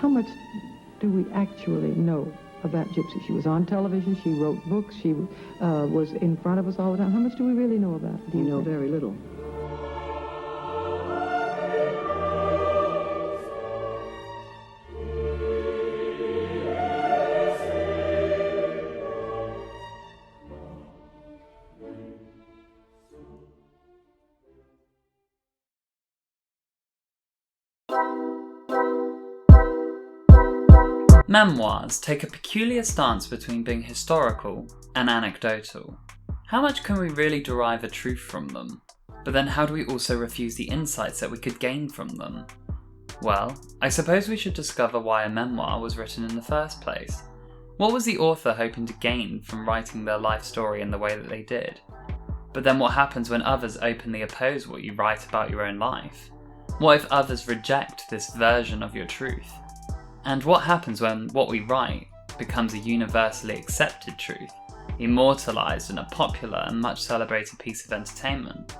how much do we actually know about Gypsy? She was on television, she wrote books, she was in front of us all the time. How much do we really know about her? We know very little. Memoirs take a peculiar stance between being historical and anecdotal. How much can we really derive a truth from them? But then how do we also refuse the insights that we could gain from them? Well, I suppose we should discover why a memoir was written in the first place. What was the author hoping to gain from writing their life story in the way that they did? But then what happens when others openly oppose what you write about your own life? What if others reject this version of your truth? And what happens when what we write becomes a universally accepted truth, immortalised in a popular and much celebrated piece of entertainment?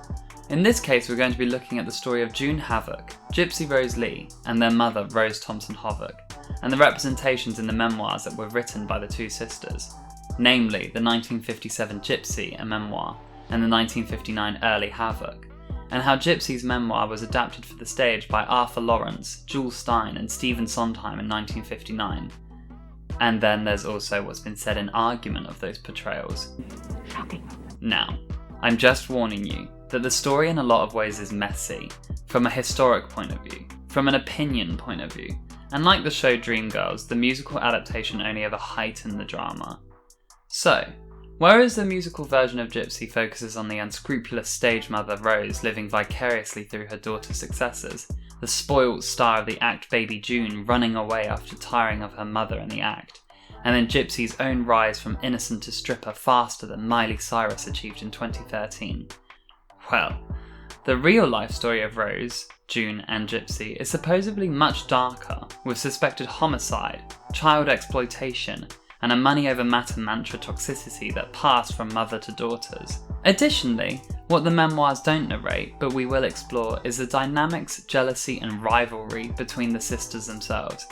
In this case, we're going to be looking at the story of June Havoc, Gypsy Rose Lee, and their mother Rose Thompson Hovick, and the representations in the memoirs that were written by the two sisters, namely the 1957 Gypsy, a memoir, and the 1959 Early Havoc, and how Gypsy's memoir was adapted for the stage by Arthur Lawrence, Jules Stein, and Stephen Sondheim in 1959. And then there's also what's been said in argument of those portrayals. Shocking. Now, I'm just warning you that the story in a lot of ways is messy, from a historic point of view, from an opinion point of view, and like the show Dreamgirls, the musical adaptation only ever heightened the drama. So, whereas the musical version of Gypsy focuses on the unscrupulous stage mother Rose living vicariously through her daughter's successes, the spoilt star of the act baby June running away after tiring of her mother in the act, and then Gypsy's own rise from innocent to stripper faster than Miley Cyrus achieved in 2013. Well, the real life story of Rose, June and Gypsy is supposedly much darker, with suspected homicide, child exploitation, and a money over matter mantra toxicity that passed from mother to daughters. Additionally, what the memoirs don't narrate, but we will explore, is the dynamics, jealousy and rivalry between the sisters themselves,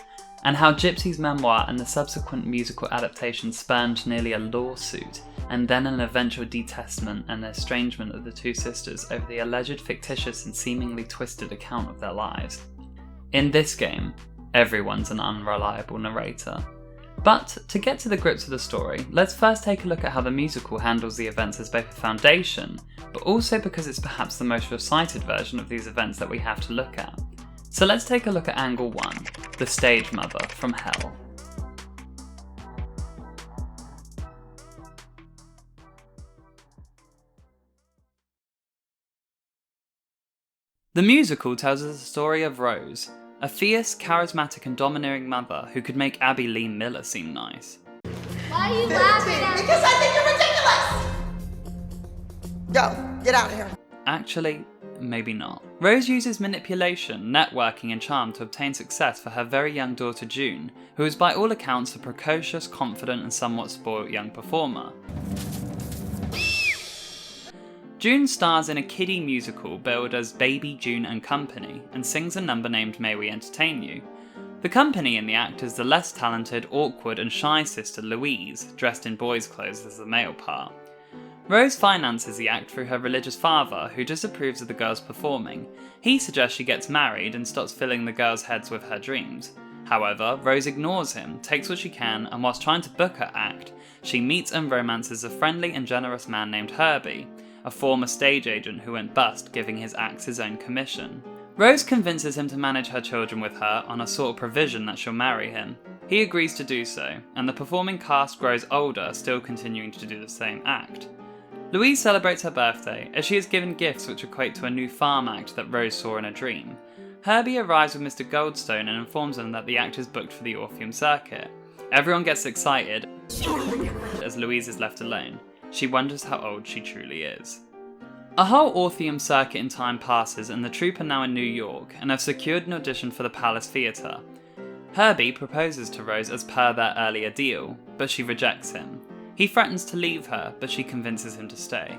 and how Gypsy's memoir and the subsequent musical adaptation spurned nearly a lawsuit, and then an eventual detestment and estrangement of the two sisters over the alleged fictitious and seemingly twisted account of their lives. In this game, everyone's an unreliable narrator. But to get to the grips of the story, let's first take a look at how the musical handles the events as both a foundation, but also because it's perhaps the most recited version of these events that we have to look at. So let's take a look at Angle 1, the stage mother from hell. The musical tells us the story of Rose, a fierce, charismatic and domineering mother who could make Abby Lee Miller seem nice. Why are you laughing at me? Because I think you're ridiculous! Go, get out of here. Actually, maybe not. Rose uses manipulation, networking and charm to obtain success for her very young daughter June, who is by all accounts a precocious, confident and somewhat spoilt young performer. June stars in a kiddie musical billed as Baby June and Company and sings a number named May We Entertain You. The company in the act is the less talented, awkward and shy sister Louise, dressed in boys' clothes as the male part. Rose finances the act through her religious father, who disapproves of the girls performing. He suggests she gets married and stops filling the girls' heads with her dreams. However, Rose ignores him, takes what she can, and whilst trying to book her act, she meets and romances a friendly and generous man named Herbie, a former stage agent who went bust, giving his acts his own commission. Rose convinces him to manage her children with her on a sort of provision that she'll marry him. He agrees to do so, and the performing cast grows older, still continuing to do the same act. Louise celebrates her birthday, as she is given gifts which equate to a new farm act that Rose saw in a dream. Herbie arrives with Mr. Goldstone and informs them that the act is booked for the Orpheum Circuit. Everyone gets excited, as Louise is left alone. She wonders how old she truly is. A whole Orpheum Circuit in time passes and the troupe are now in New York and have secured an audition for the Palace Theatre. Herbie proposes to Rose as per their earlier deal, but she rejects him. He threatens to leave her, but she convinces him to stay.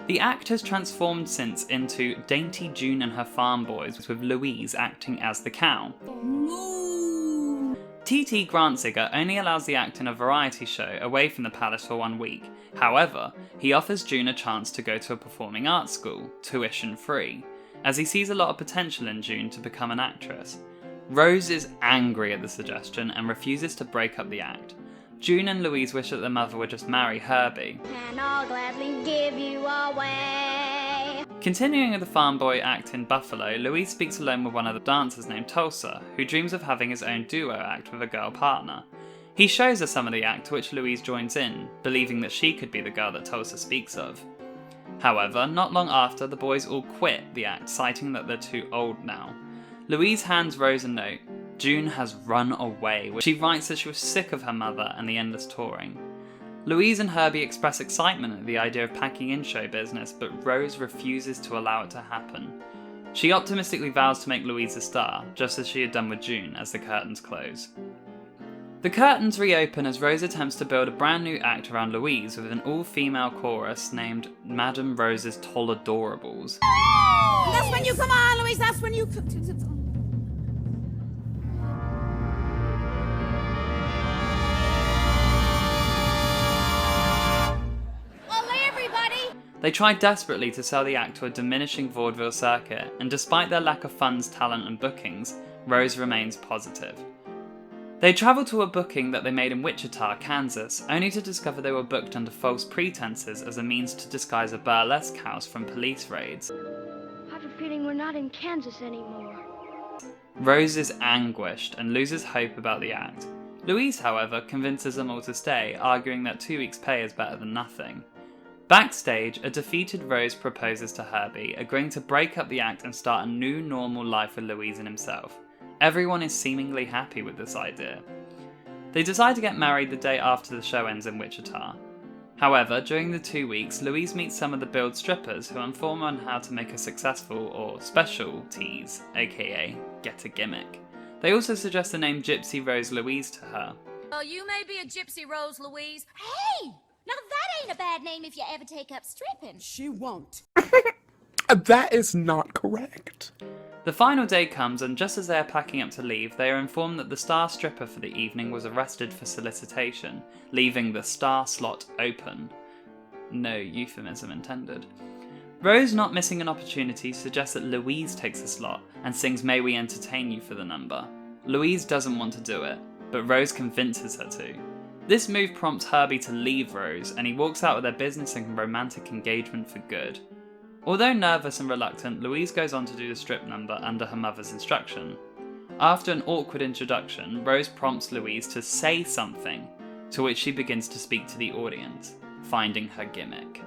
The act has transformed since into Dainty June and her farm boys, with Louise acting as the cow. T.T. Grantziger only allows the act in a variety show away from the palace for 1 week. However, he offers June a chance to go to a performing arts school, tuition free, as he sees a lot of potential in June to become an actress. Rose is angry at the suggestion and refuses to break up the act. June and Louise wish that their mother would just marry Herbie. And I'll gladly give you away. Continuing with the farm boy act in Buffalo, Louise speaks alone with one of the dancers named Tulsa, who dreams of having his own duo act with a girl partner. He shows her some of the act, to which Louise joins in, believing that she could be the girl that Tulsa speaks of. However, not long after, the boys all quit the act, citing that they're too old now. Louise hands Rose a note. June has run away. She writes that she was sick of her mother and the endless touring. Louise and Herbie express excitement at the idea of packing in show business, but Rose refuses to allow it to happen. She optimistically vows to make Louise a star, just as she had done with June, as the curtains close. The curtains reopen as Rose attempts to build a brand new act around Louise with an all-female chorus named Madame Rose's Tolladorables. That's when you come on, Louise, that's when you... They try desperately to sell the act to a diminishing vaudeville circuit, and despite their lack of funds, talent and bookings, Rose remains positive. They travel to a booking that they made in Wichita, Kansas, only to discover they were booked under false pretenses as a means to disguise a burlesque house from police raids. I have a feeling we're not in Kansas anymore. Rose is anguished and loses hope about the act. Louise, however, convinces them all to stay, arguing that 2 weeks' pay is better than nothing. Backstage, a defeated Rose proposes to Herbie, agreeing to break up the act and start a new normal life with Louise and himself. Everyone is seemingly happy with this idea. They decide to get married the day after the show ends in Wichita. However, during the 2 weeks, Louise meets some of the billed strippers who inform her on how to make a successful or special tease, aka get a gimmick. They also suggest the name Gypsy Rose Louise to her. Well, you may be a Gypsy Rose Louise. Hey! Now that ain't a bad name if you ever take up stripping. She won't. That is not correct. The final day comes, and just as they are packing up to leave, they are informed that the star stripper for the evening was arrested for solicitation, leaving the star slot open. No euphemism intended. Rose, not missing an opportunity, suggests that Louise takes the slot and sings "May We Entertain You" for the number. Louise doesn't want to do it, but Rose convinces her to. This move prompts Herbie to leave Rose, and he walks out with their business and romantic engagement for good. Although nervous and reluctant, Louise goes on to do the strip number under her mother's instruction. After an awkward introduction, Rose prompts Louise to say something, to which she begins to speak to the audience, finding her gimmick.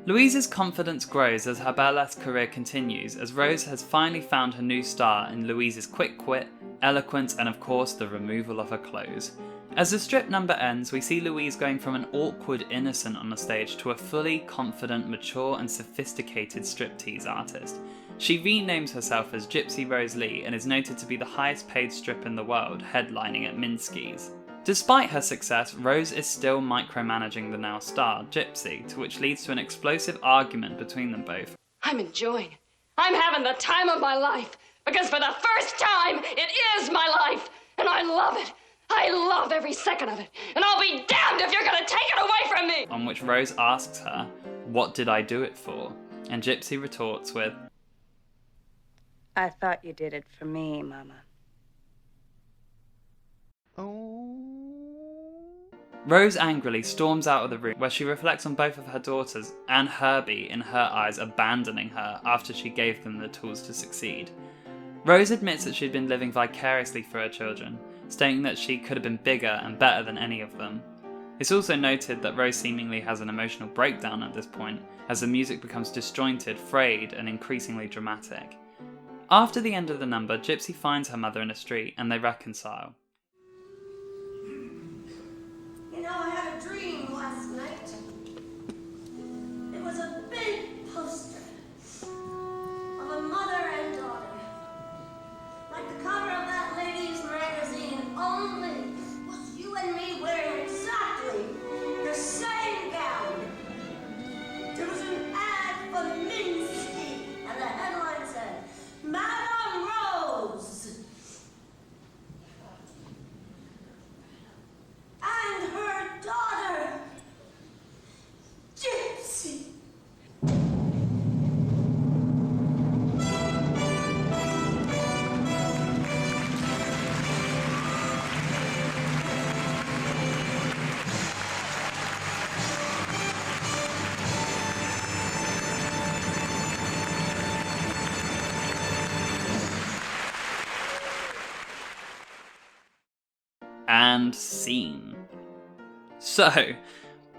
Louise's confidence grows as her burlesque career continues, as Rose has finally found her new star in Louise's quick wit, eloquence, and of course the removal of her clothes. As the strip number ends, we see Louise going from an awkward innocent on the stage to a fully confident, mature and sophisticated striptease artist. She renames herself as Gypsy Rose Lee and is noted to be the highest paid stripper in the world, headlining at Minsky's. Despite her success, Rose is still micromanaging the now star, Gypsy, to which leads to an explosive argument between them both. I'm enjoying it. I'm having the time of my life, because for the first time, it is my life, and I love it. I love every second of it, and I'll be damned if you're gonna take it away from me! On which Rose asks her, "What did I do it for?" And Gypsy retorts with, "I thought you did it for me, Mama." Rose angrily storms out of the room, where she reflects on both of her daughters and Herbie, in her eyes, abandoning her after she gave them the tools to succeed. Rose admits that she'd been living vicariously for her children, stating that she could have been bigger and better than any of them. It's also noted that Rose seemingly has an emotional breakdown at this point, as the music becomes disjointed, frayed, and increasingly dramatic. After the end of the number, Gypsy finds her mother in a street, and they reconcile. You know, I had a dream last night. It was a big poster of a mother and daughter. Like the cover of that ladies' magazine, only was you and me wearing exactly the same gown. There was an ad for Minsky, and the headline said, "Madame Rose." And scene. So,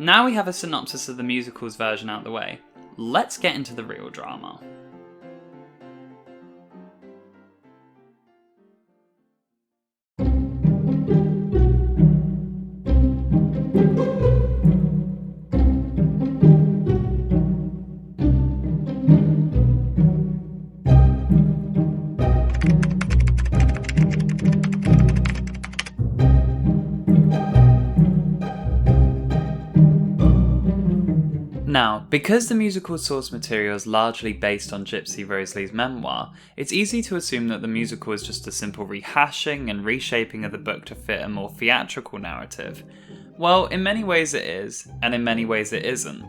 now we have a synopsis of the musical's version out the way, let's get into the real drama. Now, because the musical's source material is largely based on Gypsy Rose Lee's memoir, it's easy to assume that the musical is just a simple rehashing and reshaping of the book to fit a more theatrical narrative. Well, in many ways it is, and in many ways it isn't.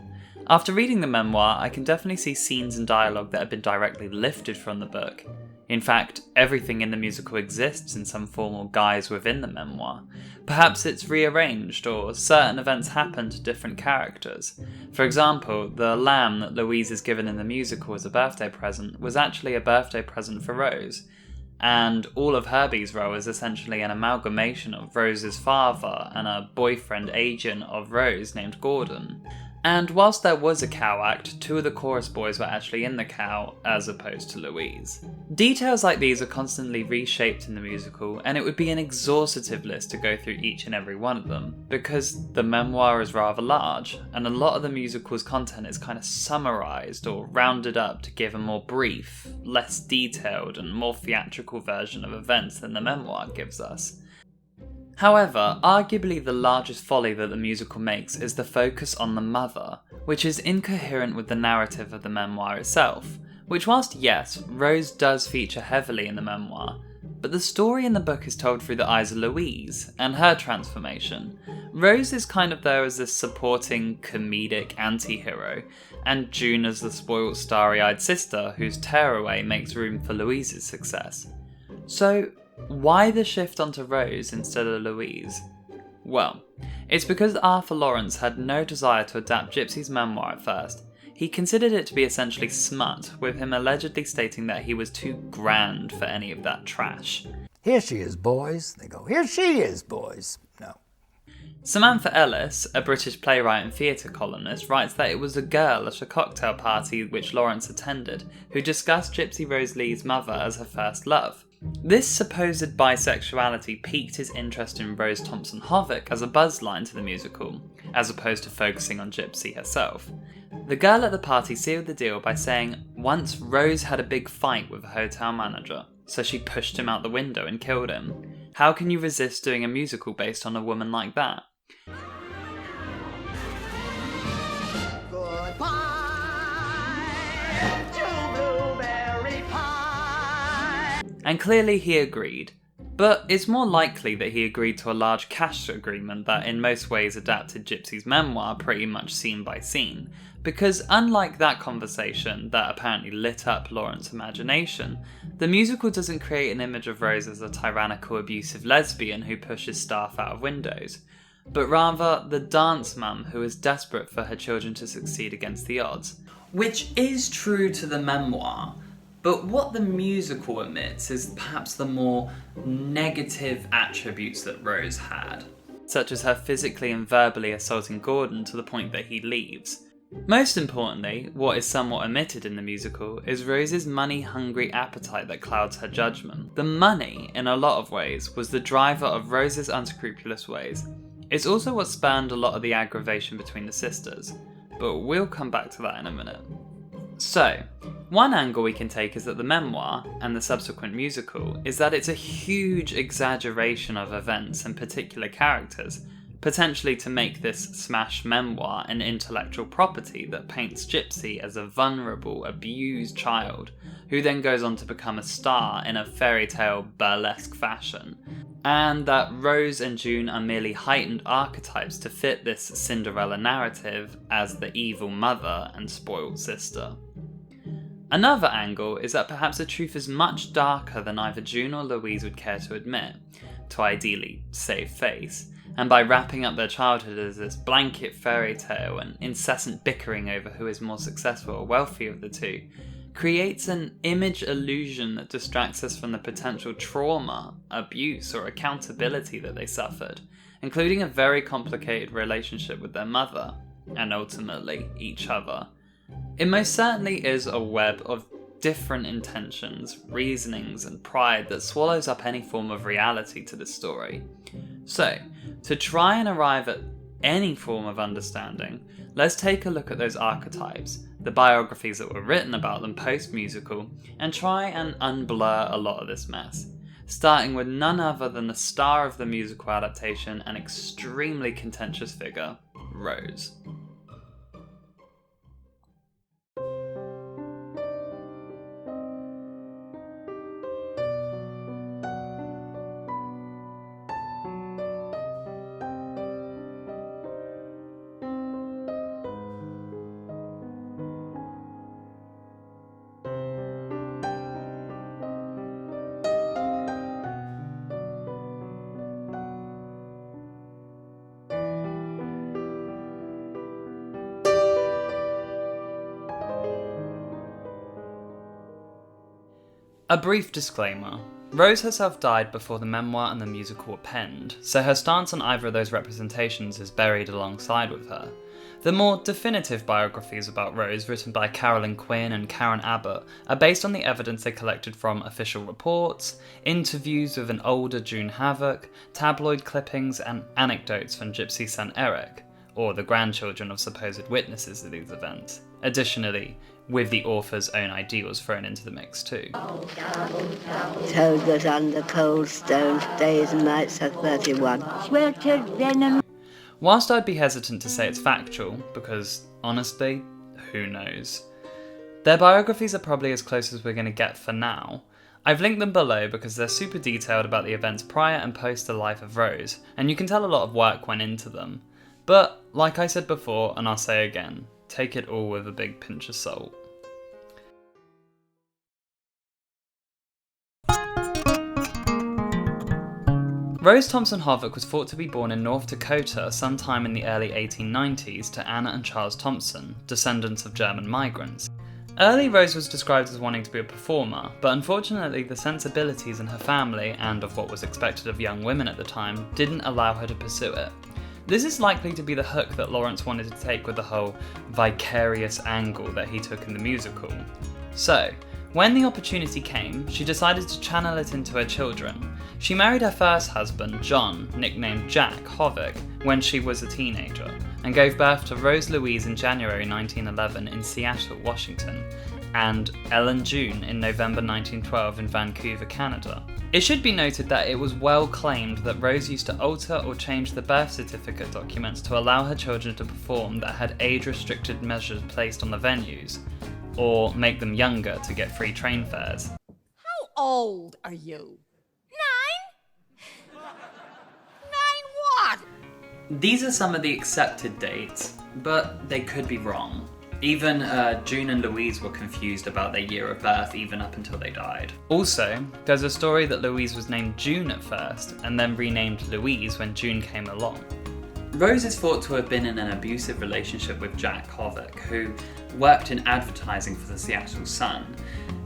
After reading the memoir, I can definitely see scenes and dialogue that have been directly lifted from the book. In fact, everything in the musical exists in some form or guise within the memoir. Perhaps it's rearranged, or certain events happen to different characters. For example, the lamb that Louise is given in the musical as a birthday present was actually a birthday present for Rose, and all of Herbie's role is essentially an amalgamation of Rose's father and a boyfriend agent of Rose named Gordon. And whilst there was a cow act, 2 of the chorus boys were actually in the cow, as opposed to Louise. Details like these are constantly reshaped in the musical, and it would be an exhaustive list to go through each and every one of them, because the memoir is rather large, and a lot of the musical's content is kind of summarised or rounded up to give a more brief, less detailed, and more theatrical version of events than the memoir gives us. However, arguably the largest folly that the musical makes is the focus on the mother, which is incoherent with the narrative of the memoir itself, which whilst yes, Rose does feature heavily in the memoir, but the story in the book is told through the eyes of Louise, and her transformation. Rose is kind of there as this supporting, comedic anti-hero, and June as the spoilt, starry-eyed sister whose tearaway makes room for Louise's success. So, why the shift onto Rose instead of Louise? Well, it's because Arthur Lawrence had no desire to adapt Gypsy's memoir at first. He considered it to be essentially smut, with him allegedly stating that he was too grand for any of that trash. Here she is, boys. They go, here she is, boys. No. Samantha Ellis, a British playwright and theatre columnist, writes that it was a girl at a cocktail party which Lawrence attended who discussed Gypsy Rose Lee's mother as her first love. This supposed bisexuality piqued his interest in Rose Thompson Hovick as a buzzline to the musical, as opposed to focusing on Gypsy herself. The girl at the party sealed the deal by saying once Rose had a big fight with a hotel manager, so she pushed him out the window and killed him. How can you resist doing a musical based on a woman like that? And clearly he agreed, but it's more likely that he agreed to a large cash agreement that in most ways adapted Gypsy's memoir pretty much scene by scene, because unlike that conversation that apparently lit up Lawrence's imagination, the musical doesn't create an image of Rose as a tyrannical, abusive lesbian who pushes staff out of windows, but rather the dance mum who is desperate for her children to succeed against the odds. Which is true to the memoir, but what the musical omits is perhaps the more negative attributes that Rose had, such as her physically and verbally assaulting Gordon to the point that he leaves. Most importantly, what is somewhat omitted in the musical is Rose's money-hungry appetite that clouds her judgment. The money, in a lot of ways, was the driver of Rose's unscrupulous ways. It's also what spurned a lot of the aggravation between the sisters, but we'll come back to that in a minute. So, one angle we can take is that the memoir, and the subsequent musical, is that it's a huge exaggeration of events and particular characters, potentially to make this smash memoir an intellectual property that paints Gypsy as a vulnerable, abused child, who then goes on to become a star in a fairy tale burlesque fashion, and that Rose and June are merely heightened archetypes to fit this Cinderella narrative as the evil mother and spoiled sister. Another angle is that perhaps the truth is much darker than either June or Louise would care to admit, to ideally save face, and by wrapping up their childhood as this blanket fairy tale and incessant bickering over who is more successful or wealthy of the two, creates an image illusion that distracts us from the potential trauma, abuse, or accountability that they suffered, including a very complicated relationship with their mother, and ultimately each other. It most certainly is a web of different intentions, reasonings, and pride that swallows up any form of reality to the story. So, to try and arrive at any form of understanding, let's take a look at those archetypes, the biographies that were written about them post-musical, and try and unblur a lot of this mess, starting with none other than the star of the musical adaptation and extremely contentious figure, Rose. A brief disclaimer. Rose herself died before the memoir and the musical were penned, so her stance on either of those representations is buried alongside with her. The more definitive biographies about Rose, written by Carolyn Quinn and Karen Abbott, are based on the evidence they collected from official reports, interviews with an older June Havoc, tabloid clippings, and anecdotes from Gypsy's son Eric, or the grandchildren of supposed witnesses of these events. Additionally, with the author's own ideals thrown into the mix too. Toad goes under cold stones, days and nights at 31. Sweltered venom. Whilst I'd be hesitant to say it's factual, because honestly, who knows? Their biographies are probably as close as we're going to get for now. I've linked them below because they're super detailed about the events prior and post the life of Rose, and you can tell a lot of work went into them. But, like I said before, and I'll say again, take it all with a big pinch of salt. Rose Thompson Hovick was thought to be born in North Dakota sometime in the early 1890s to Anna and Charles Thompson, descendants of German migrants. Early Rose was described as wanting to be a performer, but unfortunately the sensibilities in her family, and of what was expected of young women at the time, didn't allow her to pursue it. This is likely to be the hook that Lawrence wanted to take with the whole vicarious angle that he took in the musical. So, when the opportunity came, she decided to channel it into her children. She married her first husband, John, nicknamed Jack Hovick, when she was a teenager, and gave birth to Rose Louise in January 1911 in Seattle, Washington, and Ellen June in November 1912 in Vancouver, Canada. It should be noted that it was well claimed that Rose used to alter or change the birth certificate documents to allow her children to perform that had age-restricted measures placed on the venues, or make them younger to get free train fares. How old are you? 9? 9 what? These are some of the accepted dates, but they could be wrong. Even June and Louise were confused about their year of birth even up until they died. Also, there's a story that Louise was named June at first, and then renamed Louise when June came along. Rose is thought to have been in an abusive relationship with Jack Hovick, who worked in advertising for the Seattle Sun.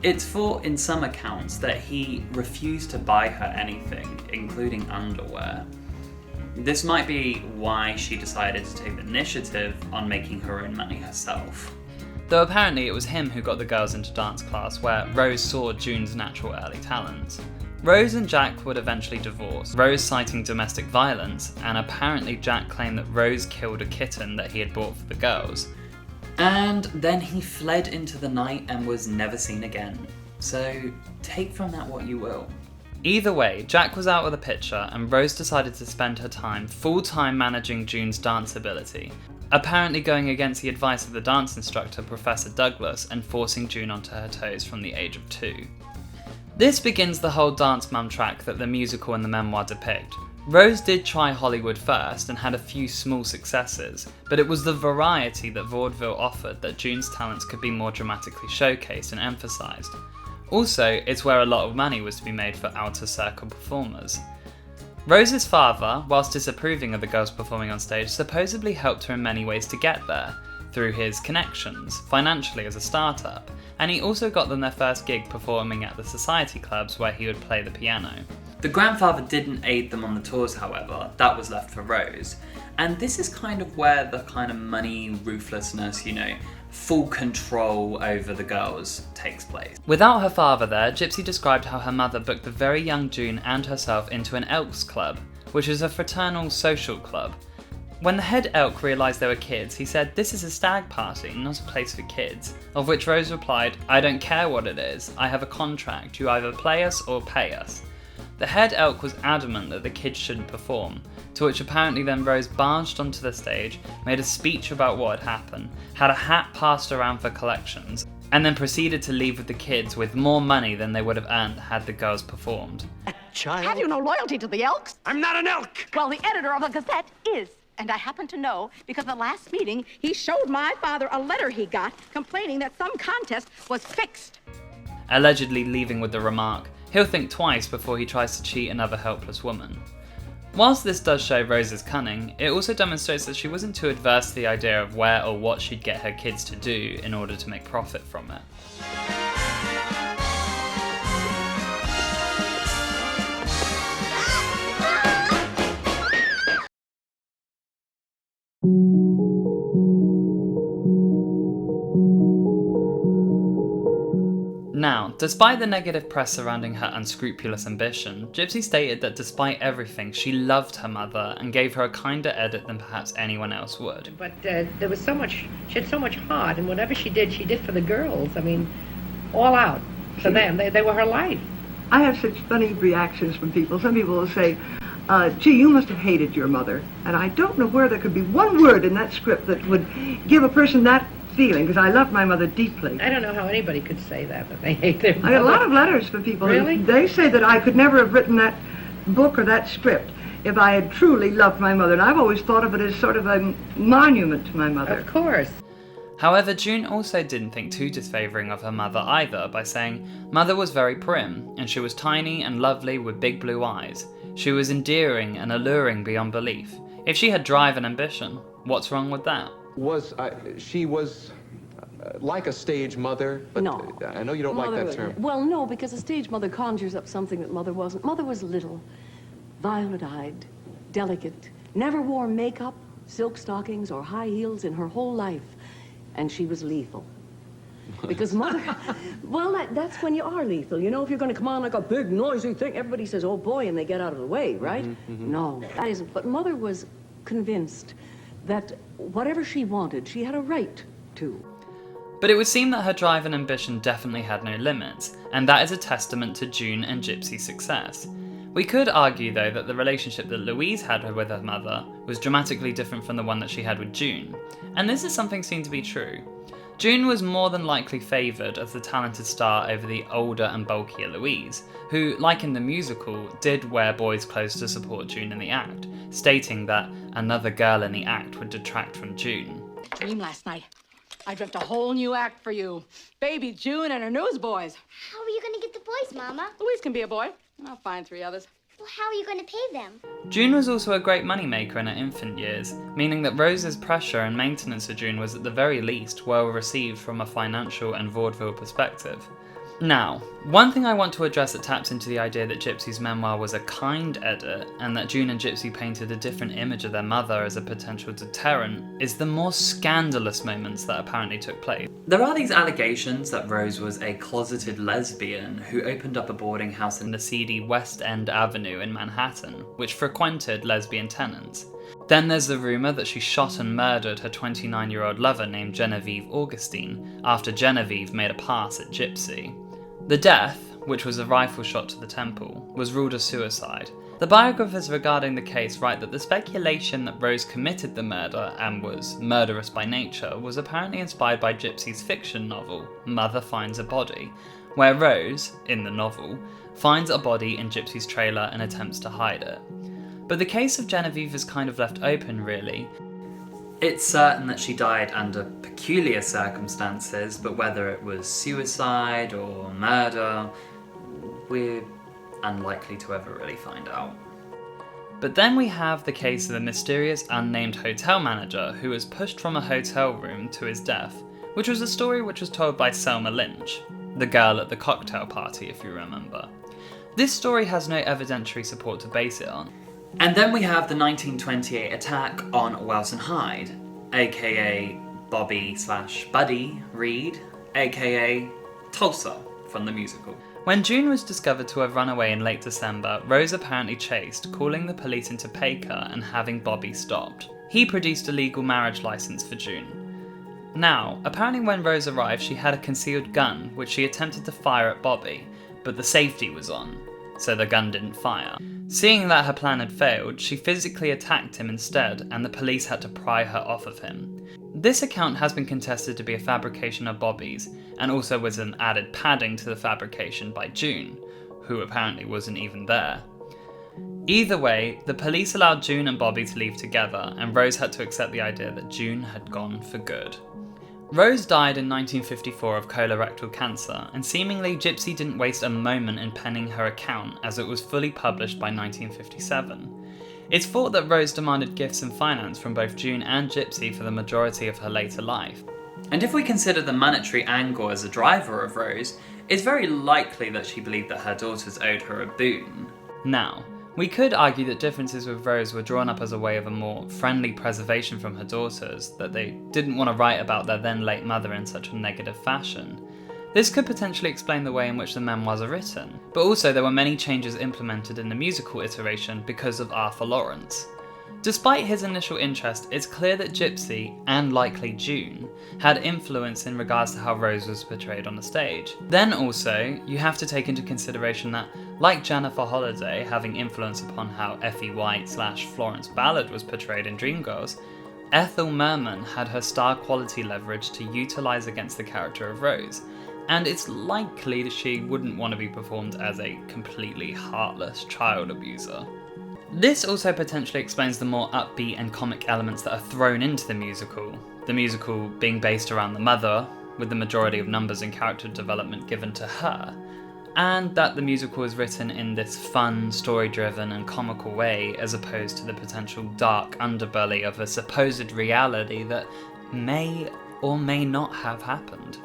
It's thought in some accounts that he refused to buy her anything, including underwear. This might be why she decided to take the initiative on making her own money herself. Though apparently it was him who got the girls into dance class, where Rose saw June's natural early talents. Rose and Jack would eventually divorce, Rose citing domestic violence, and apparently Jack claimed that Rose killed a kitten that he had bought for the girls. And then he fled into the night and was never seen again. So take from that what you will. Either way, Jack was out of the picture, and Rose decided to spend her time full-time managing June's dance ability, apparently going against the advice of the dance instructor, Professor Douglas, and forcing June onto her toes from the age of 2. This begins the whole dance mum track that the musical and the memoir depict. Rose did try Hollywood first and had a few small successes, but it was the variety that vaudeville offered that June's talents could be more dramatically showcased and emphasised. Also, it's where a lot of money was to be made for outer circle performers. Rose's father, whilst disapproving of the girls performing on stage, supposedly helped her in many ways to get there. through his connections, financially as a startup, and he also got them their first gig performing at the society clubs where he would play the piano. The grandfather didn't aid them on the tours, however, that was left for Rose. And this is kind of where the kind of money ruthlessness, full control over the girls takes place. Without her father there, Gypsy described how her mother booked the very young June and herself into an Elks Club, which is a fraternal social club. When the head elk realised they were kids, he said, "This is a stag party, not a place for kids," of which Rose replied, "I don't care what it is, I have a contract, you either play us or pay us." The head elk was adamant that the kids shouldn't perform, to which apparently then Rose barged onto the stage, made a speech about what had happened, had a hat passed around for collections, and then proceeded to leave with the kids with more money than they would have earned had the girls performed. Have you no loyalty to the Elks? I'm not an elk! Well, the editor of the Gazette is. And I happen to know because at the last meeting, he showed my father a letter he got complaining that some contest was fixed. Allegedly leaving with the remark, he'll think twice before he tries to cheat another helpless woman. Whilst this does show Rose's cunning, it also demonstrates that she wasn't too adverse to the idea of where or what she'd get her kids to do in order to make profit from it. Now, despite the negative press surrounding her unscrupulous ambition, Gypsy stated that despite everything, she loved her mother and gave her a kinder edit than perhaps anyone else would. But there was so much, she had so much heart, and whatever she did for the girls. I mean, all out for them. They were her life. I have such funny reactions from people. Some people will say, gee, you must have hated your mother. And I don't know where there could be one word in that script that would give a person that feeling, because I loved my mother deeply. I don't know how anybody could say that they hate their mother. I got a lot of letters from people. Really? They say that I could never have written that book or that script if I had truly loved my mother. And I've always thought of it as sort of a monument to my mother. Of course. However, June also didn't think too disfavouring of her mother either by saying, "Mother was very prim, and she was tiny and lovely with big blue eyes. She was endearing and alluring beyond belief. If she had drive and ambition, what's wrong with that?" She was like a stage mother, but no. I know you don't like that term. Well, no, because a stage mother conjures up something that Mother wasn't. Mother was little, violet-eyed, delicate, never wore makeup, silk stockings, or high heels in her whole life, and she was lethal. Because Mother, well, that's when you are lethal. You know, if you're going to come on like a big, noisy thing, everybody says, "Oh, boy," and they get out of the way, right? No, that isn't. But Mother was convinced that whatever she wanted, she had a right to. But it would seem that her drive and ambition definitely had no limits, and that is a testament to June and Gypsy's success. We could argue, though, that the relationship that Louise had with her mother was dramatically different from the one that she had with June, and this is something seen to be true. June was more than likely favoured as the talented star over the older and bulkier Louise, who, like in the musical, did wear boys' clothes to support June in the act, stating that another girl in the act would detract from June. Dream last night. I dreamt a whole new act for you. Baby June and her newsboys. How are you going to get the boys, Mama? Louise can be a boy. I'll find 3 others. Well, how are you going to pay them? June was also a great moneymaker in her infant years, meaning that Rose's pressure and maintenance of June was at the very least well received from a financial and vaudeville perspective. Now, one thing I want to address that taps into the idea that Gypsy's memoir was a kind edit, and that June and Gypsy painted a different image of their mother as a potential deterrent, is the more scandalous moments that apparently took place. There are these allegations that Rose was a closeted lesbian who opened up a boarding house in the seedy West End Avenue in Manhattan, which frequented lesbian tenants. Then there's the rumour that she shot and murdered her 29-year-old lover named Genevieve Augustine after Genevieve made a pass at Gypsy. The death, which was a rifle shot to the temple, was ruled a suicide. The biographers regarding the case write that the speculation that Rose committed the murder and was murderous by nature was apparently inspired by Gypsy's fiction novel, Mother Finds a Body, where Rose, in the novel, finds a body in Gypsy's trailer and attempts to hide it. But the case of Genevieve is kind of left open, really. It's certain that she died under peculiar circumstances, but whether it was suicide or murder, we're unlikely to ever really find out. But then we have the case of a mysterious unnamed hotel manager who was pushed from a hotel room to his death, which was a story which was told by Selma Lynch, the girl at the cocktail party if you remember. This story has no evidentiary support to base it on. And then we have the 1928 attack on Welson Hyde, aka Bobby/Buddy Reed, aka Tulsa from the musical. When June was discovered to have run away in late December, Rose apparently chased, calling the police into Baker and having Bobby stopped. He produced a legal marriage license for June. Now, apparently when Rose arrived, she had a concealed gun, which she attempted to fire at Bobby, but the safety was on, so the gun didn't fire. Seeing that her plan had failed, she physically attacked him instead, and the police had to pry her off of him. This account has been contested to be a fabrication of Bobby's, and also was an added padding to the fabrication by June, who apparently wasn't even there. Either way, the police allowed June and Bobby to leave together, and Rose had to accept the idea that June had gone for good. Rose died in 1954 of colorectal cancer, and seemingly Gypsy didn't waste a moment in penning her account, as it was fully published by 1957. It's thought that Rose demanded gifts and finance from both June and Gypsy for the majority of her later life. And if we consider the monetary angle as a driver of Rose, it's very likely that she believed that her daughters owed her a boon. Now, we could argue that differences with Rose were drawn up as a way of a more friendly preservation from her daughters, that they didn't want to write about their then late mother in such a negative fashion. This could potentially explain the way in which the memoirs are written, but also there were many changes implemented in the musical iteration because of Arthur Lawrence. Despite his initial interest, it's clear that Gypsy, and likely June, had influence in regards to how Rose was portrayed on the stage. Then also, you have to take into consideration that, like Jennifer Holliday having influence upon how Effie White/Florence Ballard was portrayed in Dreamgirls, Ethel Merman had her star quality leverage to utilise against the character of Rose, and it's likely that she wouldn't want to be performed as a completely heartless child abuser. This also potentially explains the more upbeat and comic elements that are thrown into the musical being based around the mother, with the majority of numbers and character development given to her, and that the musical is written in this fun, story-driven and comical way as opposed to the potential dark underbelly of a supposed reality that may or may not have happened.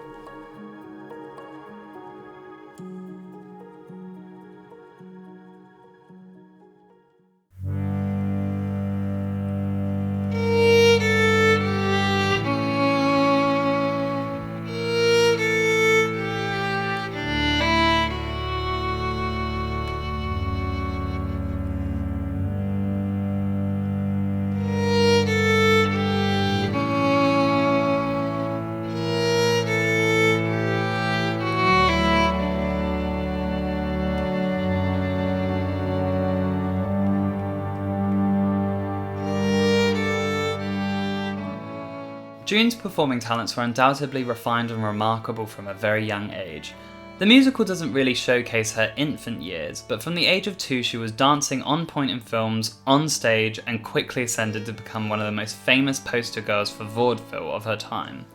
June's performing talents were undoubtedly refined and remarkable from a very young age. The musical doesn't really showcase her infant years, but from the age of 2 she was dancing on point in films, on stage, and quickly ascended to become one of the most famous poster girls for vaudeville of her time.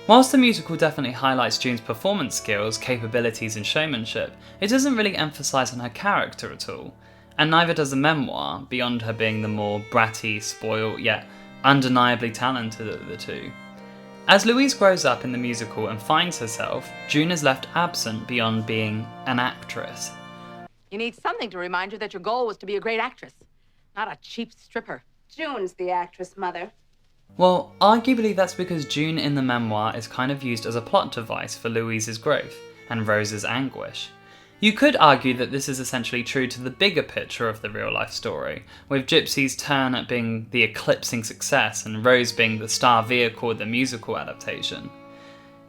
Whilst the musical definitely highlights June's performance skills, capabilities and showmanship, it doesn't really emphasise on her character at all, and neither does the memoir, beyond her being the more bratty, spoilt, yet undeniably talented of the two. As Louise grows up in the musical and finds herself, June is left absent beyond being an actress. You need something to remind you that your goal was to be a great actress, not a cheap stripper. June's the actress, Mother. Well, arguably that's because June in the memoir is kind of used as a plot device for Louise's growth and Rose's anguish. You could argue that this is essentially true to the bigger picture of the real-life story, with Gypsy's turn at being the eclipsing success and Rose being the star vehicle of the musical adaptation.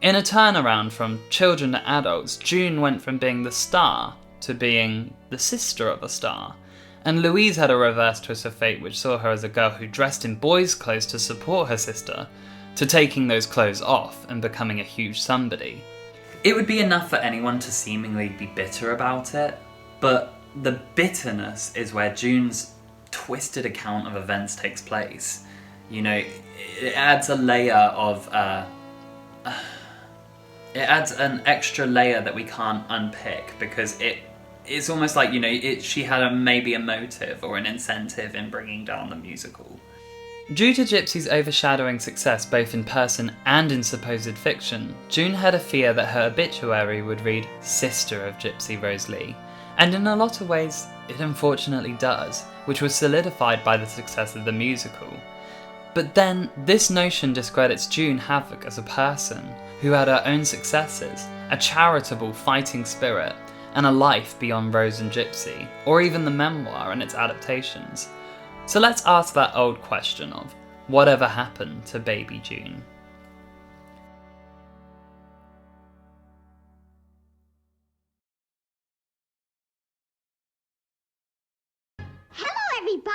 In a turnaround from children to adults, June went from being the star to being the sister of a star, and Louise had a reverse twist of fate which saw her as a girl who dressed in boys' clothes to support her sister, to taking those clothes off and becoming a huge somebody. It would be enough for anyone to seemingly be bitter about it, but the bitterness is where June's twisted account of events takes place. You know, it adds a layer of, it adds an extra layer that we can't unpick because it it's almost like, you know, she had maybe a motive or an incentive in bringing down the musical. Due to Gypsy's overshadowing success both in person and in supposed fiction, June had a fear that her obituary would read Sister of Gypsy Rose Lee, and in a lot of ways it unfortunately does, which was solidified by the success of the musical. But then, this notion discredits June Havoc as a person who had her own successes, a charitable fighting spirit, and a life beyond Rose and Gypsy, or even the memoir and its adaptations. So let's ask that old question of, whatever happened to baby June? Hello, everybody.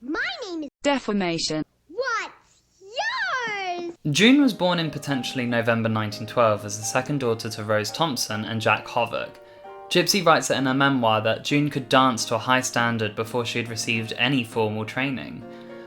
My name is Defamation. What's yours? June was born in potentially November 1912 as the second daughter to Rose Thompson and Jack Hovick. Gypsy writes in her memoir that June could dance to a high standard before she had received any formal training.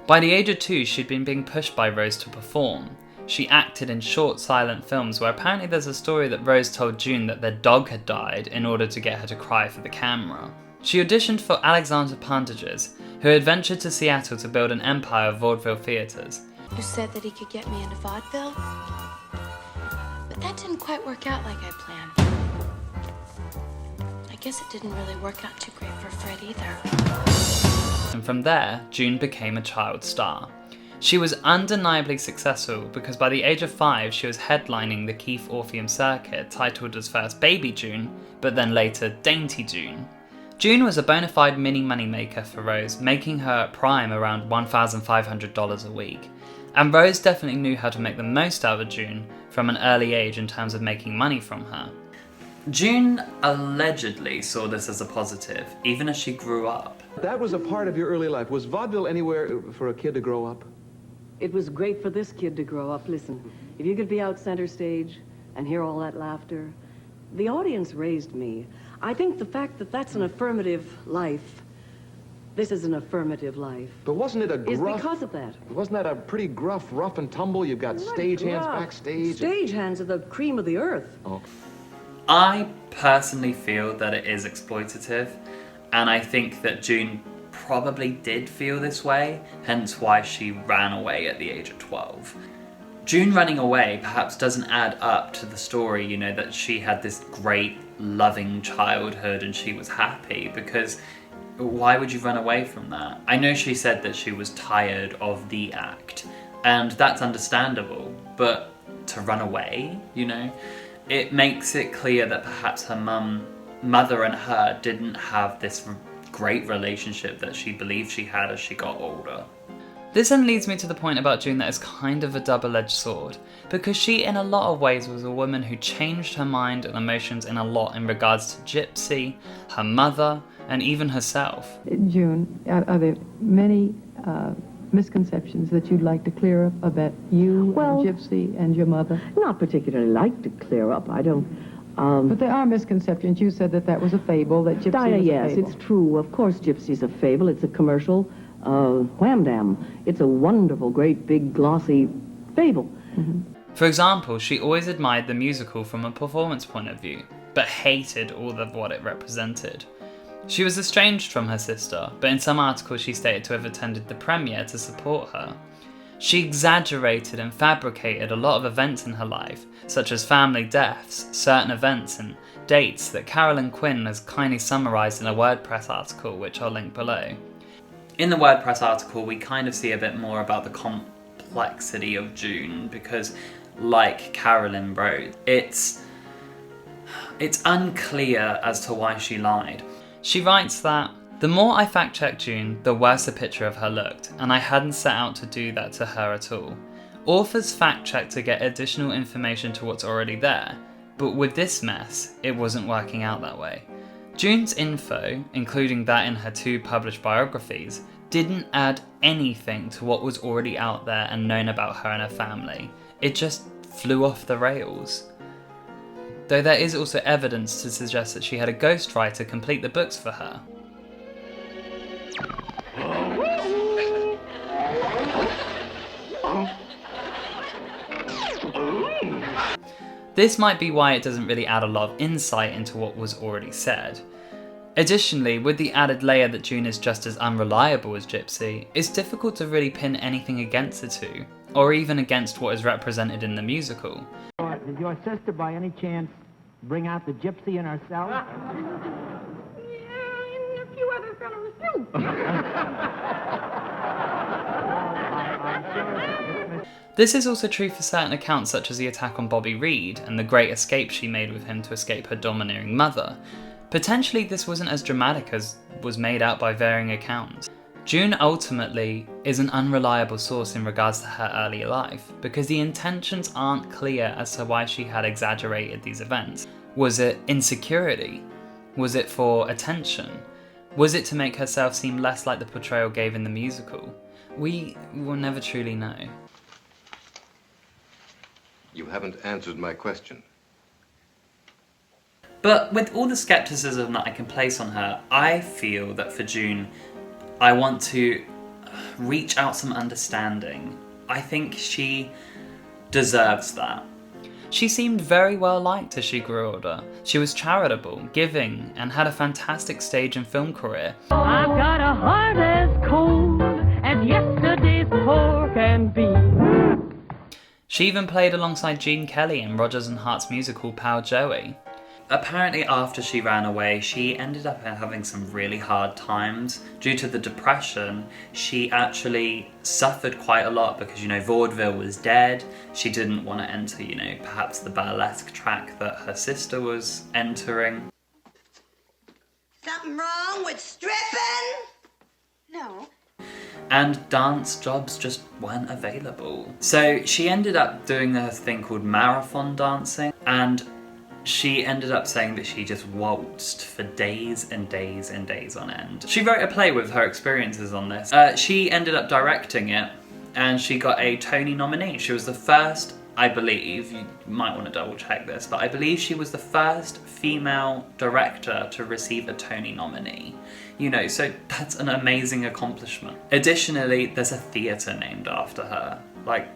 By the age of 2, she'd been being pushed by Rose to perform. She acted in short, silent films where apparently there's a story that Rose told June that their dog had died in order to get her to cry for the camera. She auditioned for Alexander Pantages, who had ventured to Seattle to build an empire of vaudeville theatres. You said that he could get me into vaudeville? But that didn't quite work out like I planned. I guess it didn't really work out too great for Fred either. And from there, June became a child star. She was undeniably successful because by the age of 5 she was headlining the Keith Orpheum circuit, titled as first Baby June, but then later Dainty June. June was a bona fide mini moneymaker for Rose, making her at prime around $1,500 a week. And Rose definitely knew how to make the most out of June from an early age in terms of making money from her. June allegedly saw this as a positive, even as she grew up. That was a part of your early life. Was vaudeville anywhere for a kid to grow up? It was great for this kid to grow up. Listen, if you could be out center stage and hear all that laughter, the audience raised me. I think the fact that that's an affirmative life, this is an affirmative life. But wasn't it a gruff... Is because of that. Wasn't that a pretty gruff, rough and tumble? You've got stage hands backstage. Stage hands are the cream of the earth. Oh. I personally feel that it is exploitative, and I think that June probably did feel this way, hence why she ran away at the age of 12. June running away perhaps doesn't add up to the story, you know, that she had this great, loving childhood and she was happy, because why would you run away from that? I know she said that she was tired of the act, and that's understandable, but to run away, you know? It makes it clear that perhaps her mother and her didn't have this great relationship that she believed she had as she got older. This then leads me to the point about June that is kind of a double-edged sword, because she in a lot of ways was a woman who changed her mind and emotions in a lot in regards to Gypsy, her mother, and even herself. June, are there many misconceptions that you'd like to clear up about you and Gypsy and your mother? Not particularly like to clear up. I don't... but there are misconceptions. You said that that was a fable, that Gypsy Dinah, was a yes, fable. it's true. Of course Gypsy's a fable. It's a commercial wham-dam. It's a wonderful, great, big, glossy fable. Mm-hmm. For example, she always admired the musical from a performance point of view, but hated all of what it represented. She was estranged from her sister, but in some articles she stated to have attended the premiere to support her. She exaggerated and fabricated a lot of events in her life, such as family deaths, certain events and dates that Carolyn and Quinn has kindly summarised in a WordPress article, which I'll link below. In the WordPress article, we kind of see a bit more about the complexity of June, because like Carolyn wrote, it's unclear as to why she lied. She writes that, "The more I fact-checked June, the worse the picture of her looked, and I hadn't set out to do that to her at all. Authors fact-check to get additional information to what's already there, but with this mess, it wasn't working out that way. June's info, including that in her 2 published biographies, didn't add anything to what was already out there and known about her and her family. It just flew off the rails." Though there is also evidence to suggest that she had a ghostwriter complete the books for her. This might be why it doesn't really add a lot of insight into what was already said. Additionally, with the added layer that June is just as unreliable as Gypsy, it's difficult to really pin anything against the two, or even against what is represented in the musical. Did your sister by any chance bring out the gypsy in herself? Yeah, and a few other fellows too. This is also true for certain accounts such as the attack on Bobby Reed and the great escape she made with him to escape her domineering mother. Potentially this wasn't as dramatic as was made out by varying accounts. June ultimately is an unreliable source in regards to her early life, because the intentions aren't clear as to why she had exaggerated these events. Was it insecurity? Was it for attention? Was it to make herself seem less like the portrayal gave in the musical? We will never truly know. You haven't answered my question. But with all the skepticism that I can place on her, I feel that for June, I want to reach out some understanding. I think she deserves that. She seemed very well liked as she grew older. She was charitable, giving, and had a fantastic stage and film career. I've got a heart as cold as yesterday's pork and beans. She even played alongside Gene Kelly in Rodgers and Hart's musical Pal Joey. Apparently after she ran away, she ended up having some really hard times. Due to the depression, she actually suffered quite a lot because, you know, vaudeville was dead. She didn't want to enter, you know, perhaps the burlesque track that her sister was entering. Something wrong with stripping? No. And dance jobs just weren't available. So she ended up doing a thing called marathon dancing, and she ended up saying that she just waltzed for days and days and days on end. She wrote a play with her experiences on this. She ended up directing it, and she got a Tony nominee. She was the first, I believe, you might want to double check this, but I believe she was the first female director to receive a Tony nominee. You know, so that's an amazing accomplishment. Additionally, there's a theatre named after her, like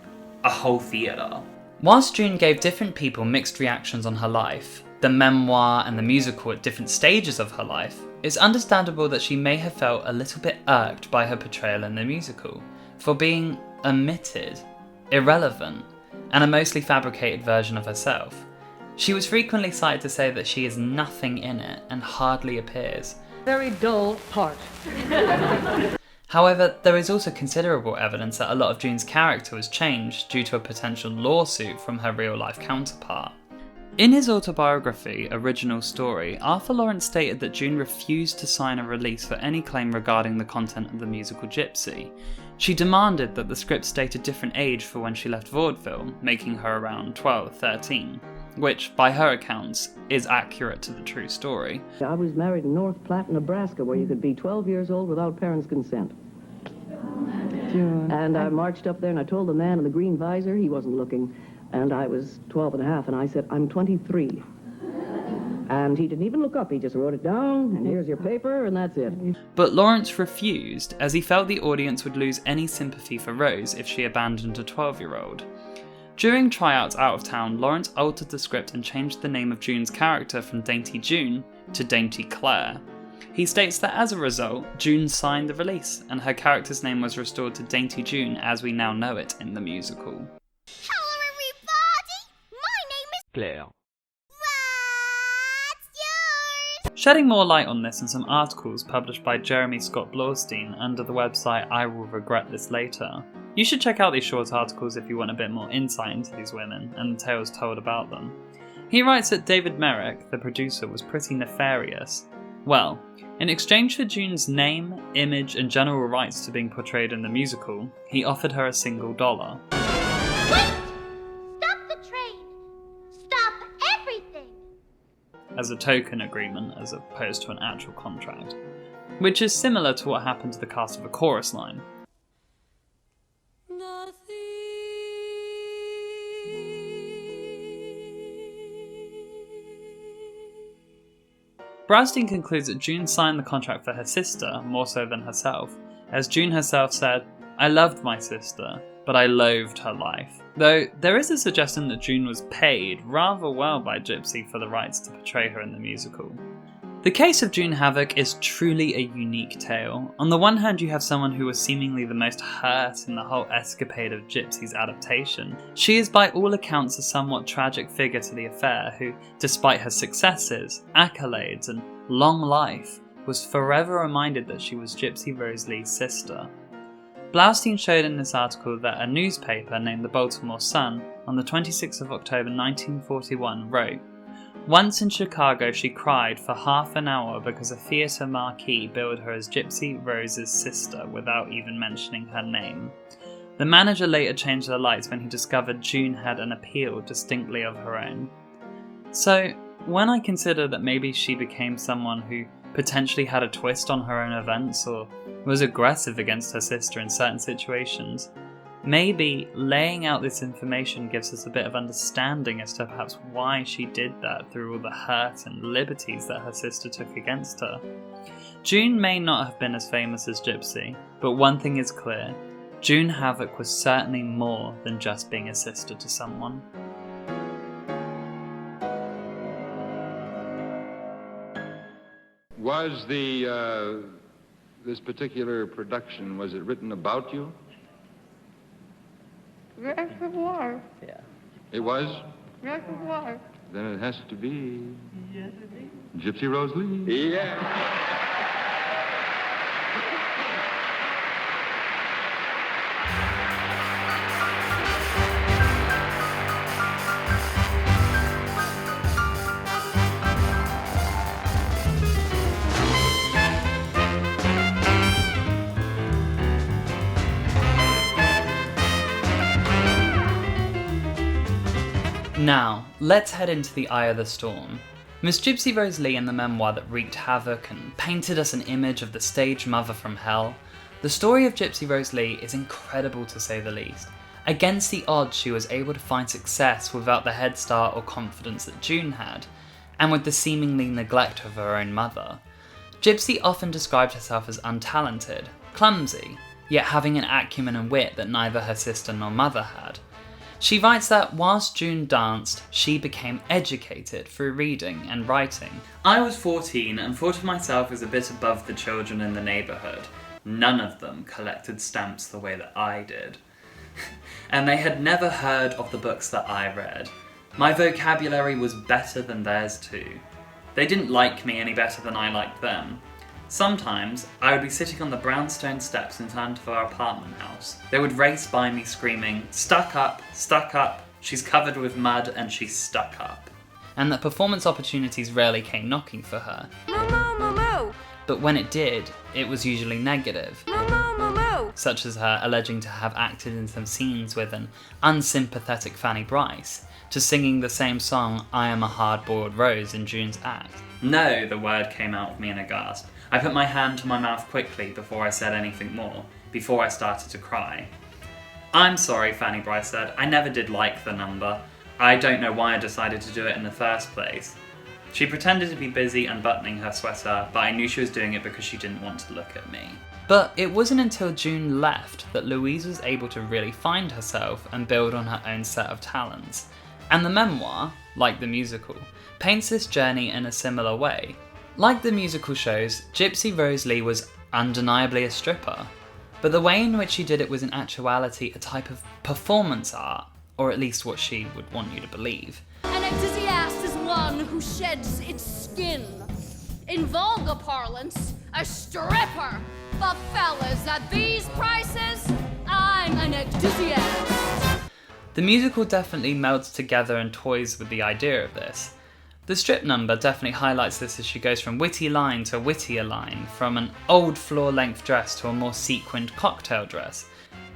a whole theatre. Whilst June gave different people mixed reactions on her life, the memoir and the musical at different stages of her life, it's understandable that she may have felt a little bit irked by her portrayal in the musical, for being omitted, irrelevant, and a mostly fabricated version of herself. She was frequently cited to say that she is nothing in it and hardly appears. Very dull part. However, there is also considerable evidence that a lot of June's character was changed due to a potential lawsuit from her real-life counterpart. In his autobiography, Original Story, Arthur Lawrence stated that June refused to sign a release for any claim regarding the content of the musical Gypsy. She demanded that the script state a different age for when she left vaudeville, making her around 12, 13, which, by her accounts, is accurate to the true story. I was married in North Platte, Nebraska, where you could be 12 years old without parents' consent. June. And I marched up there and I told the man in the green visor, he wasn't looking, and I was 12 and a half, and I said, I'm 23. And he didn't even look up, he just wrote it down, and here's your paper, and that's it. But Lawrence refused, as he felt the audience would lose any sympathy for Rose if she abandoned a 12-year-old. During tryouts out of town, Lawrence altered the script and changed the name of June's character from Dainty June to Dainty Claire. He states that as a result, June signed the release, and her character's name was restored to Dainty June as we now know it in the musical. Hello, everybody! My name is Claire. What's yours? Shedding more light on this in some articles published by Jeremy Scott Blaustein under the website I Will Regret This Later. You should check out these short articles if you want a bit more insight into these women and the tales told about them. He writes that David Merrick, the producer, was pretty nefarious. Well, in exchange for June's name, image, and general rights to being portrayed in the musical, he offered her $1. Wait! Stop the train! Stop everything! As a token agreement as opposed to an actual contract, which is similar to what happened to the cast of A Chorus Line. Blaustein concludes that June signed the contract for her sister more so than herself, as June herself said, "I loved my sister, but I loathed her life." Though there is a suggestion that June was paid rather well by Gypsy for the rights to portray her in the musical. The case of June Havoc is truly a unique tale. On the one hand, you have someone who was seemingly the most hurt in the whole escapade of Gypsy's adaptation. She is by all accounts a somewhat tragic figure to the affair who, despite her successes, accolades and long life, was forever reminded that she was Gypsy Rose Lee's sister. Blaustein showed in this article that a newspaper named the Baltimore Sun on the 26th of October 1941 wrote, "Once in Chicago she cried for half an hour because a theatre marquee billed her as Gypsy Rose's sister without even mentioning her name. The manager later changed the lights when he discovered June had an appeal distinctly of her own." So, when I consider that maybe she became someone who potentially had a twist on her own events or was aggressive against her sister in certain situations, maybe laying out this information gives us a bit of understanding as to perhaps why she did that through all the hurt and liberties that her sister took against her. June may not have been as famous as Gypsy, but one thing is clear: June Havoc was certainly more than just being a sister to someone. Was this particular production, was it written about you? Yes, it was. Yeah. It was? Yes, it was. Then it has to be Yes, it is. Gypsy Rose Lee. Yeah. Now, let's head into the eye of the storm. Miss Gypsy Rose Lee in the memoir that wreaked havoc and painted us an image of the stage mother from hell, the story of Gypsy Rose Lee is incredible to say the least. Against the odds, she was able to find success without the head start or confidence that June had, and with the seemingly neglect of her own mother. Gypsy often described herself as untalented, clumsy, yet having an acumen and wit that neither her sister nor mother had. She writes that whilst June danced, she became educated through reading and writing. "I was 14 and thought of myself as a bit above the children in the neighbourhood. None of them collected stamps the way that I did. And they had never heard of the books that I read. My vocabulary was better than theirs too. They didn't like me any better than I liked them. Sometimes, I would be sitting on the brownstone steps in front of our apartment house. They would race by me screaming, 'Stuck up, she's covered with mud and she's stuck up.' And that performance opportunities rarely came knocking for her. But when it did, it was usually negative. Such as her alleging to have acted in some scenes with an unsympathetic Fanny Bryce, to singing the same song, 'I Am a Hard-Boiled Rose' in June's act. No, the word came out of me in a gasp. I put my hand to my mouth quickly before I said anything more, before I started to cry. 'I'm sorry,' Fanny Bryce said. 'I never did like the number. I don't know why I decided to do it in the first place.' She pretended to be busy unbuttoning her sweater, but I knew she was doing it because she didn't want to look at me." But it wasn't until June left that Louise was able to really find herself and build on her own set of talents. And the memoir, like the musical, paints this journey in a similar way. Like the musical shows, Gypsy Rose Lee was undeniably a stripper, but the way in which she did it was in actuality a type of performance art, or at least what she would want you to believe. An enthusiast is one who sheds its skin. In vulgar parlance, a stripper. But fellas, at these prices, I'm an enthusiast. The musical definitely melds together and toys with the idea of this. The strip number definitely highlights this as she goes from witty line to wittier line, from an old floor-length dress to a more sequined cocktail dress.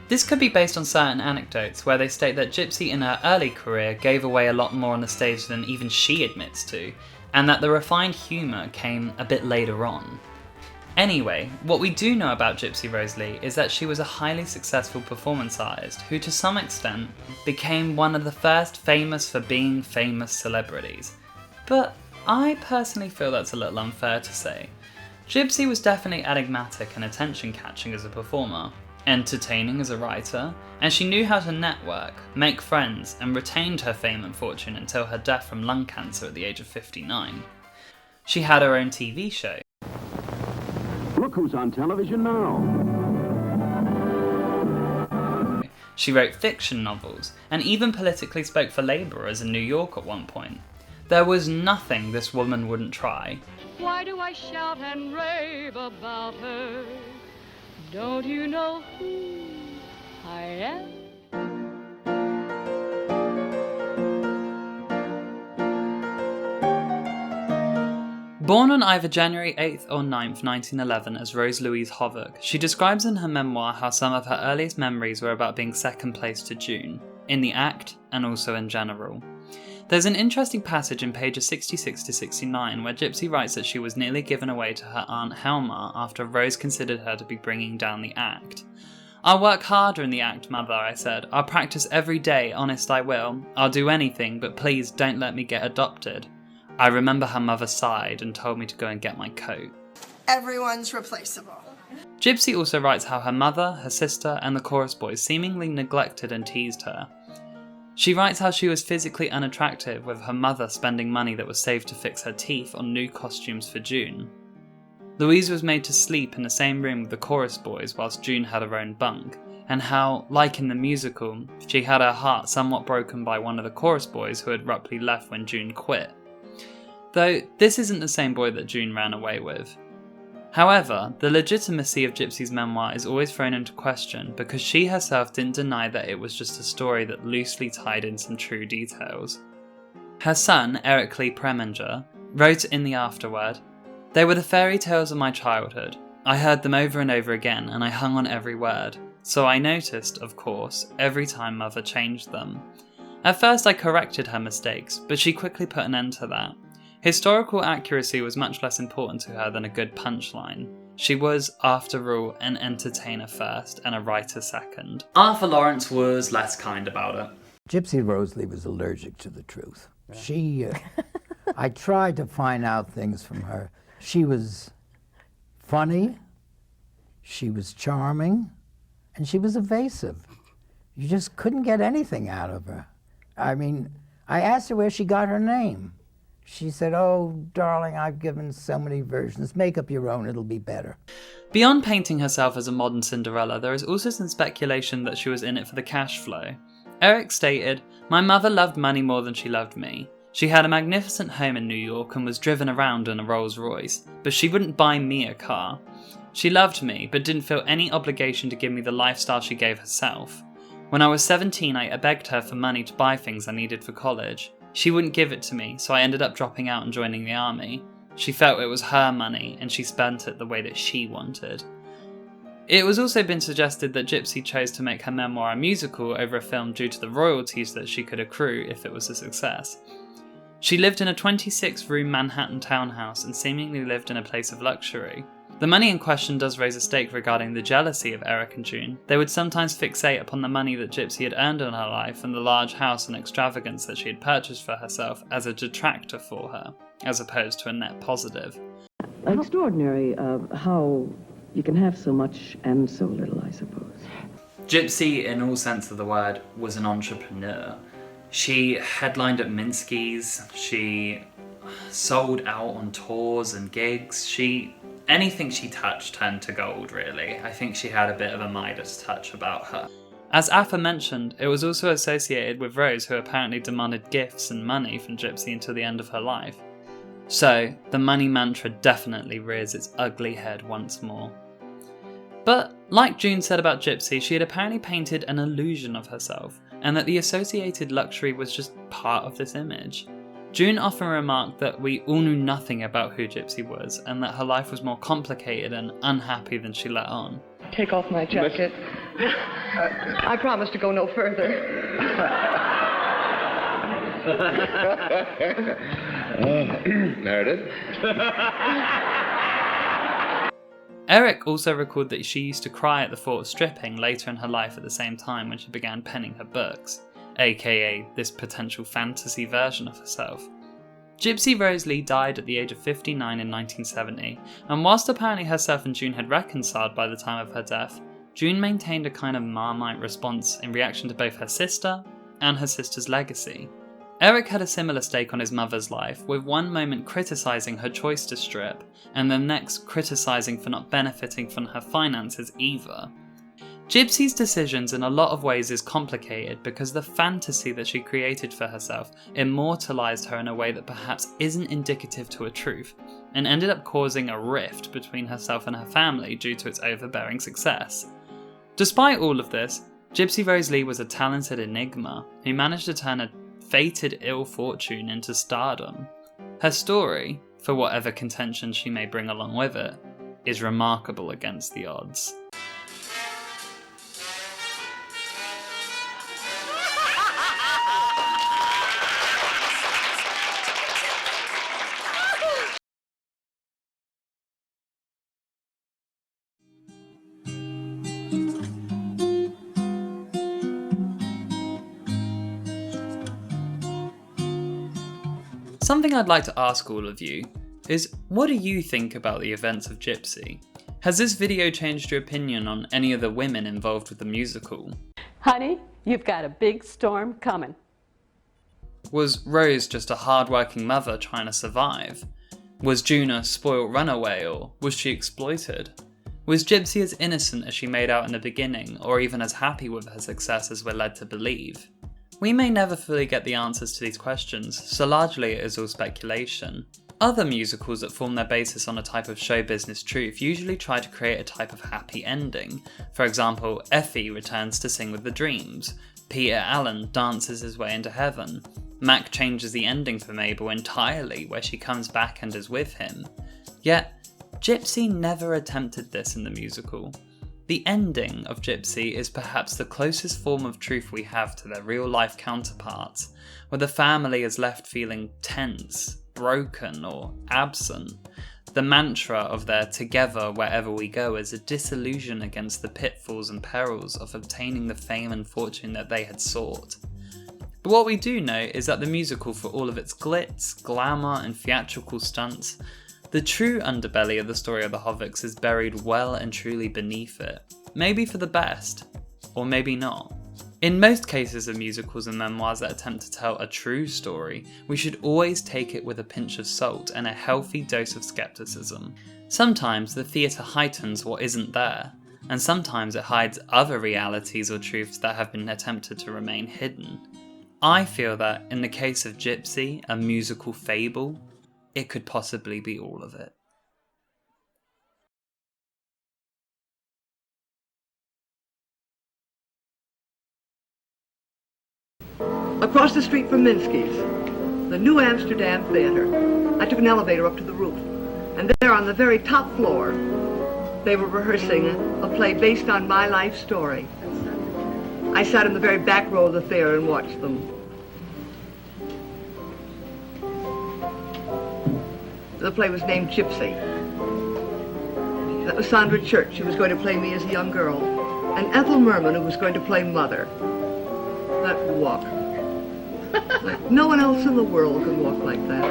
This could be based on certain anecdotes where they state that Gypsy in her early career gave away a lot more on the stage than even she admits to, and that the refined humour came a bit later on. Anyway, what we do know about Gypsy Rose Lee is that she was a highly successful performance artist who to some extent became one of the first famous for being famous celebrities. But I personally feel that's a little unfair to say. Gypsy was definitely enigmatic and attention-catching as a performer, entertaining as a writer, and she knew how to network, make friends, and retained her fame and fortune until her death from lung cancer at the age of 59. She had her own TV show. Look who's on television now. She wrote fiction novels, and even politically spoke for labourers in New York at one point. There was nothing this woman wouldn't try. Why do I shout and rave about her? Don't you know who I am? Born on either January 8th or 9th, 1911 as Rose Louise Havoc, she describes in her memoir how some of her earliest memories were about being second place to June, in the act and also in general. There's an interesting passage in pages 66 to 69 where Gypsy writes that she was nearly given away to her Aunt Helma after Rose considered her to be bringing down the act. "I'll work harder in the act, Mother," I said. "I'll practice every day, honest I will. I'll do anything, but please don't let me get adopted." I remember her mother sighed and told me to go and get my coat. Everyone's replaceable. Gypsy also writes how her mother, her sister, and the chorus boys seemingly neglected and teased her. She writes how she was physically unattractive, with her mother spending money that was saved to fix her teeth on new costumes for June. Louise was made to sleep in the same room with the chorus boys whilst June had her own bunk, and how, like in the musical, she had her heart somewhat broken by one of the chorus boys who had abruptly left when June quit. Though this isn't the same boy that June ran away with. However, the legitimacy of Gypsy's memoir is always thrown into question because she herself didn't deny that it was just a story that loosely tied in some true details. Her son, Eric Lee Preminger, wrote in the afterword, "They were the fairy tales of my childhood. I heard them over and over again and I hung on every word. So I noticed, of course, every time Mother changed them. At first I corrected her mistakes, but she quickly put an end to that. Historical accuracy was much less important to her than a good punchline. She was, after all, an entertainer first and a writer second." Arthur Lawrence was less kind about it. Gypsy Rose Lee was allergic to the truth. I tried to find out things from her. She was funny, she was charming, and she was evasive. You just couldn't get anything out of her. I mean, I asked her where she got her name. She said, "Oh, darling, I've given so many versions. Make up your own, it'll be better." Beyond painting herself as a modern Cinderella, there is also some speculation that she was in it for the cash flow. Eric stated, "My mother loved money more than she loved me. She had a magnificent home in New York and was driven around in a Rolls Royce, but she wouldn't buy me a car. She loved me, but didn't feel any obligation to give me the lifestyle she gave herself. When I was 17, I begged her for money to buy things I needed for college. She wouldn't give it to me, so I ended up dropping out and joining the army. She felt it was her money, and she spent it the way that she wanted." It was also been suggested that Gypsy chose to make her memoir a musical over a film due to the royalties that she could accrue if it was a success. She lived in a 26-room Manhattan townhouse and seemingly lived in a place of luxury. The money in question does raise a stake regarding the jealousy of Eric and June. They would sometimes fixate upon the money that Gypsy had earned in her life and the large house and extravagance that she had purchased for herself as a detractor for her, as opposed to a net positive. Extraordinary how you can have so much and so little, I suppose. Gypsy, in all sense of the word, was an entrepreneur. She headlined at Minsky's, she sold out on tours and gigs, anything she touched turned to gold, really. I think she had a bit of a Midas touch about her. As aforementioned, it was also associated with Rose, who apparently demanded gifts and money from Gypsy until the end of her life. So, the money mantra definitely rears its ugly head once more. But, like June said about Gypsy, she had apparently painted an illusion of herself, and that the associated luxury was just part of this image. June often remarked that we all knew nothing about who Gypsy was, and that her life was more complicated and unhappy than she let on. Take off my jacket. I promise to go no further. Meredith? Eric also recalled that she used to cry at the thought of stripping later in her life at the same time when she began penning her books, aka this potential fantasy version of herself. Gypsy Rose Lee died at the age of 59 in 1970, and whilst apparently herself and June had reconciled by the time of her death, June maintained a kind of Marmite response in reaction to both her sister and her sister's legacy. Eric had a similar stake on his mother's life, with one moment criticising her choice to strip, and the next criticising for not benefiting from her finances either. Gypsy's decisions in a lot of ways is complicated because the fantasy that she created for herself immortalised her in a way that perhaps isn't indicative to a truth, and ended up causing a rift between herself and her family due to its overbearing success. Despite all of this, Gypsy Rose Lee was a talented enigma who managed to turn a fated ill fortune into stardom. Her story, for whatever contention she may bring along with it, is remarkable against the odds. Something I'd like to ask all of you is, what do you think about the events of Gypsy? Has this video changed your opinion on any of the women involved with the musical? Honey, you've got a big storm coming. Was Rose just a hard-working mother trying to survive? Was June a spoilt runaway, or was she exploited? Was Gypsy as innocent as she made out in the beginning, or even as happy with her success as we're led to believe? We may never fully get the answers to these questions, so largely it is all speculation. Other musicals that form their basis on a type of show business truth usually try to create a type of happy ending. For example, Effie returns to Sing with the Dreams, Peter Allen dances his way into heaven, Mac changes the ending for Mabel entirely where she comes back and is with him. Yet, Gypsy never attempted this in the musical. The ending of Gypsy is perhaps the closest form of truth we have to their real-life counterparts, where the family is left feeling tense, broken, or absent. The mantra of their "together wherever we go" is a disillusion against the pitfalls and perils of obtaining the fame and fortune that they had sought. But what we do know is that the musical, for all of its glitz, glamour, and theatrical stunts, the true underbelly of the story of the Hovicks is buried well and truly beneath it. Maybe for the best, or maybe not. In most cases of musicals and memoirs that attempt to tell a true story, we should always take it with a pinch of salt and a healthy dose of skepticism. Sometimes the theatre heightens what isn't there, and sometimes it hides other realities or truths that have been attempted to remain hidden. I feel that, in the case of Gypsy, a musical fable, it could possibly be all of it. Across the street from Minsky's, the New Amsterdam Theater. I took an elevator up to the roof, and there on the very top floor, they were rehearsing a play based on my life story. I sat in the very back row of the theater and watched them. The play was named Gypsy. That was Sandra Church, who was going to play me as a young girl, and Ethel Merman, who was going to play Mother. That walk. Like no one else in the world could walk like that.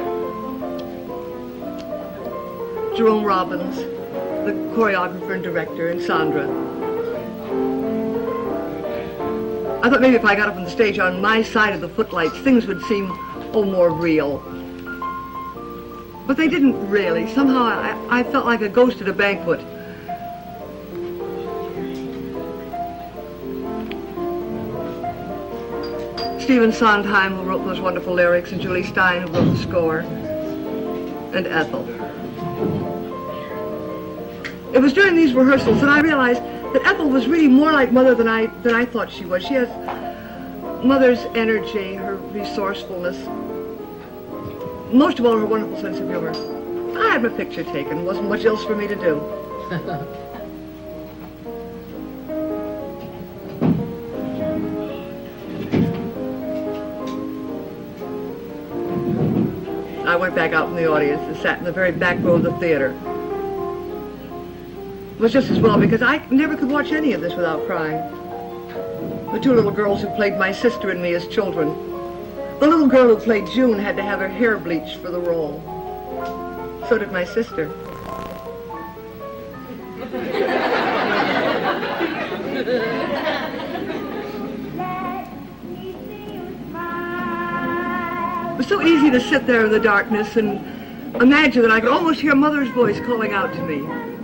Jerome Robbins, the choreographer and director, and Sandra. I thought maybe if I got up on the stage on my side of the footlights, things would seem, more real. But they didn't really. Somehow I felt like a ghost at a banquet. Stephen Sondheim, who wrote those wonderful lyrics, and Julie Stein, who wrote the score, and Ethel. It was during these rehearsals that I realized that Ethel was really more like Mother than I thought she was. She has Mother's energy, her resourcefulness, most of all her wonderful sense of humor. I had my picture taken. Wasn't much else for me to do. I went back out in the audience and sat in the very back row of the theater. It was just as well because I never could watch any of this without crying. The two little girls who played my sister and me as children. The little girl who played June had to have her hair bleached for the role. So did my sister. was so easy to sit there in the darkness and imagine that I could almost hear Mother's voice calling out to me.